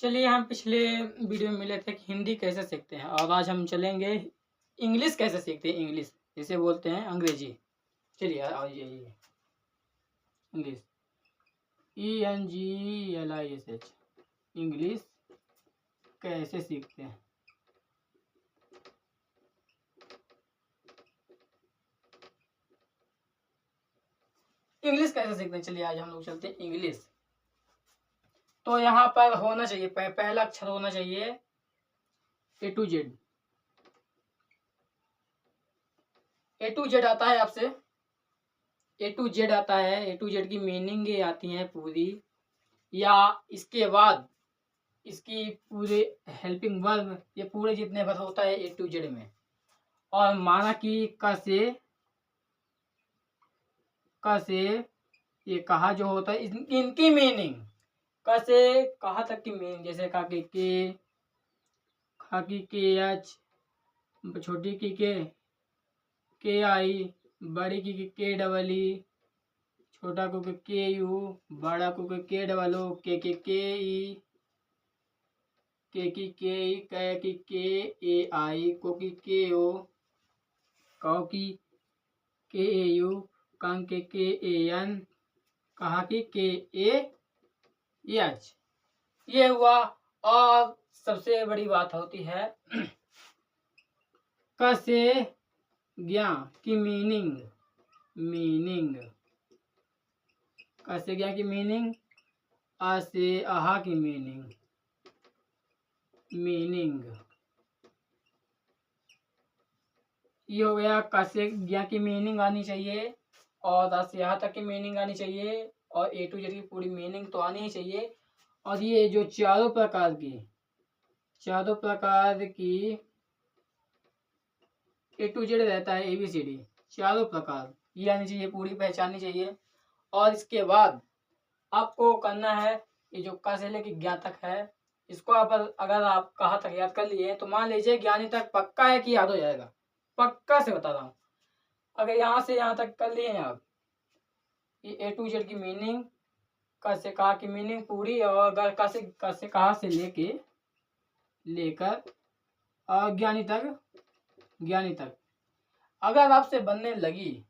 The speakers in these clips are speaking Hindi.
चलिए, हम पिछले वीडियो में मिले थे कि हिंदी कैसे सीखते हैं, और आज हम चलेंगे इंग्लिश कैसे सीखते हैं। इंग्लिश जिसे बोलते हैं अंग्रेजी। चलिए आइए, इंग्लिश ENGLISH इंग्लिश कैसे सीखते हैं। इंग्लिश कैसे सीखते हैं, चलिए आज हम लोग चलते हैं इंग्लिश। तो यहाँ पर होना चाहिए पहला अक्षर होना चाहिए A to Z। A to Z आता है आपसे, A to Z आता है। A to Z की मीनिंग ये आती है पूरी, या इसके बाद इसकी पूरे हेल्पिंग वर्ब, ये पूरे जितने वर्ब होता है A to Z में। और माना कि क से ये कहा जो होता है इनकी मीनिंग, क से कहा तक की मीनिंग, जैसे कहा कि के, खा की KH, छोटी की के आई, बड़ी की KEE, छोटा को KU, बड़ा को KOO, KEI, कै की KAI, को की KO, कौ की KAU, कां के KAN, कहा की KAH। ये हुआ। और सबसे बड़ी बात होती है क से ज्ञा की मीनिंग, क से ज्ञा की मीनिंग, आ से आहा की मीनिंग। ये हो गया, क से ज्ञा की मीनिंग आनी चाहिए, और आ से यहाँ तक की मीनिंग आनी चाहिए, और A to Z की पूरी मीनिंग तो आनी ही चाहिए। और ये जो चारों प्रकार की A to Z रहता है, ABCD चारों प्रकार, ये आनी चाहिए, पूरी पहचाननी चाहिए। और इसके बाद आपको करना है, ये जो क से लेके ज्ञा तक है, इसको अगर आप कहाँ तक याद कर लिए तो मान लीजिए ज्ञानी तक पक्का है कि याद हो जाएगा, पक्का से बता रहा हूँ। अगर यहाँ से यहाँ तक कर लिए हैं आप, ये A to Z की मीनिंग, क से कहा की मीनिंग पूरी, और अगर क से कहा से लेकर और ज्ञानी तक अगर आपसे बनने लगी,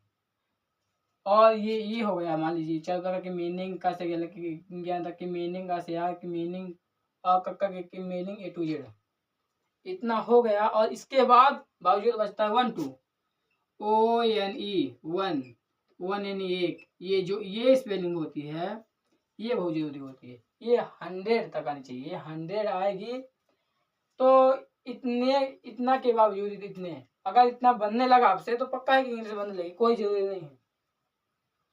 और ये हो गया, मान लीजिए चार प्रकार की मीनिंग, क से ज्ञान तक की मीनिंग, आ से आ की मीनिंग, और क की मीनिंग A to Z, इतना हो गया। और इसके बाद बावजूद बचता है 1 2 ONE, 1 एक, ये जो ये स्पेलिंग होती है, ये बहुत जरूरी होती है। ये 100 तक आनी चाहिए, 100 आएगी तो इतना के बावजूद, अगर इतना बनने लगा आपसे तो पक्का है कि इंग्लिश बनने लगी, कोई जरूरी नहीं है।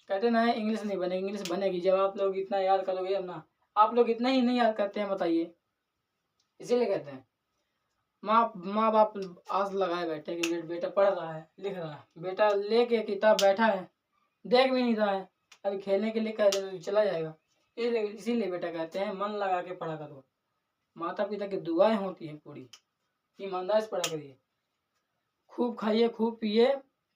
कहते ना है इंग्लिश नहीं बनेगी, इंग्लिश बनेगी जब आप लोग इतना याद करोगे। अब ना आप लोग इतना ही नहीं याद करते हैं, बताइए। इसीलिए कहते हैं माँ बाप आस लगाए बैठे कि बेटा पढ़ रहा है, लिख रहा है, बेटा लेके किताब बैठा है, देख भी नहीं रहा है, अभी खेलने के लिए कह दे तो चला जाएगा। इसीलिए बेटा कहते हैं मन लगा के पढ़ा करो, माता पिता की दुआएं होती हैं पूरी, ईमानदार से पढ़ा करिए, खूब खाइए, खूब पिए,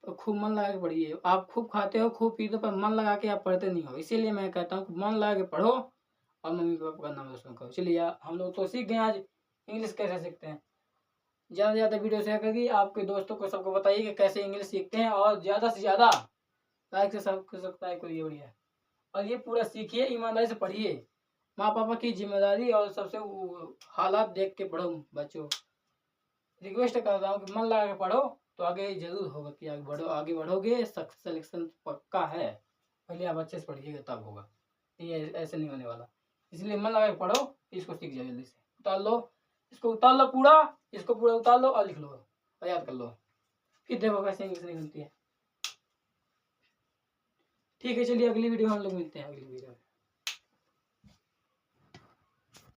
और खूब मन लगा के पढ़िए। आप खूब खाते हो, खूब पीते हो, पर मन लगा के आप पढ़ते नहीं हो। इसीलिए मैं कहता हूँ मन लगा के पढ़ो, और मम्मी पापा का नाम रोशन करो। चलिए हम लोग तो सीख गए आज इंग्लिश कैसे सीखते हैं। ज़्यादा से ज़्यादा वीडियो शेयर करिए, आपके दोस्तों को सबको बताइए कि कैसे इंग्लिश सीखते हैं, और ज़्यादा से ज़्यादा लाइक से सब्सक्राइब करिए, बढ़िया। और ये पूरा सीखिए, ईमानदारी से पढ़िए, माँ पापा की जिम्मेदारी और सबसे हालात देख के पढ़ो। बच्चों रिक्वेस्ट कर रहा हूँ कि मन लगा के पढ़ो, तो आगे जरूर होगा कि आगे बढ़ोगे, सिलेक्शन पक्का है। पहले आप अच्छे से पढ़िएगा तब होगा, ये ऐसे नहीं होने वाला। इसलिए मन लगा के पढ़ो, इसको सीख जाओ जल्दी से। उतार लो, इसको उतार लो पूरा, इसको पूरा उतार लो और लिख लो और याद कर लो, फिर देखो कैसे इंग्लिश नहीं बनती है। ठीक है, चलिए अगली वीडियो में हम लोग मिलते हैं, अगली वीडियो में।